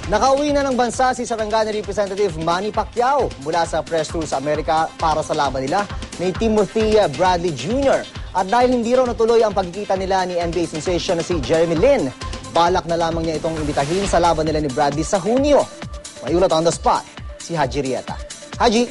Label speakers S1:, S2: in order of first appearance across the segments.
S1: Nakauwi na ng bansa si Sarangani Representative Manny Pacquiao mula sa press tour sa Amerika para sa laban nila ni Timothy Bradley Jr. At dahil hindi raw natuloy ang pagkikita nila ni NBA sensation na si Jeremy Lin, balak na lamang niya itong imbitahin sa laban nila ni Bradley sa Hunyo. May ulat on the spot, si Haji Rieta. Haji?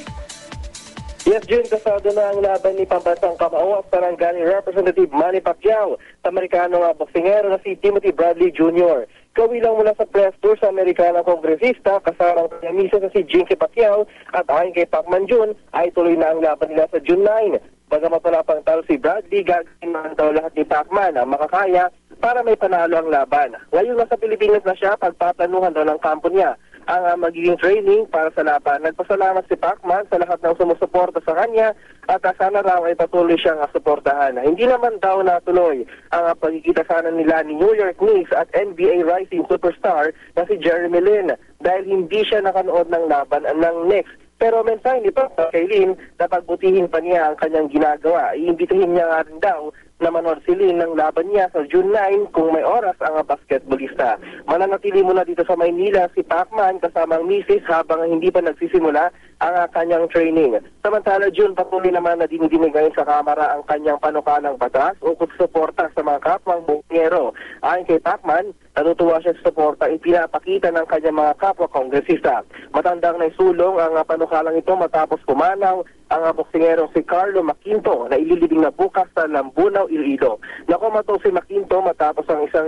S2: Yes, June, kasado na ang laban ni pambansang kamao at Sarangani Representative Manny Pacquiao sa Amerikanong boksingero na si Timothy Bradley Jr. Kawilang mula sa press tour sa Amerikanong kongresista, kasama ang kanya miso na si Jinky Pacquiao at ayon kay Pacman Jun ay tuloy na ang laban nila sa June 9. Bagamat wala pang talo si Bradley, gagawin man daw lahat ni Pacman ang makakaya para may panalo ang laban. Ngayon nasa Pilipinas na siya, pagpaplanuhan daw ng kampo niya ang magiging training para sa laban. Nagpasalamat si Pacman sa lahat ng sumusuporta sa kanya at sana raw ay patuloy siyang suportahan. Hindi naman daw natuloy ang pagkikita sana nila ni New York Knicks at NBA rising superstar na si Jeremy Lin dahil hindi siya nakanood ng laban ng Knicks. Pero mensahe ni Pacquiao kay Lin na pagbutihin pa niya ang kanyang ginagawa. Iimbitahin niya nga rin daw na manood si Lin ng laban niya sa June 9 kung may oras ang basketballista. Mananatili muna dito sa Maynila si Pacman kasama ang misis habang hindi pa nagsisimula ang kanyang training. Samantala, June, patuloy naman na dinidinig ngayon sa Kamara ang kanyang panukalang batas ukol suporta sa mga kapwang boksingero. Ayon kay Pacman, natutuwa siya sa suporta ipinapakita ng kanyang mga kapwa kongresista. Matandang naisulong ang panukalang ito matapos pumanaw ang boksingerong si Carlo Maquinto na ililibing na bukas sa Lambunaw, Iloilo. Nakumato si Maquinto matapos ang isa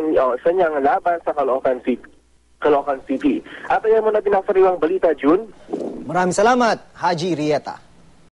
S2: niyang laban sa Caloocan City. At ayan mo na din ang sariwang balita, June.
S1: Maraming salamat, Haji Rieta.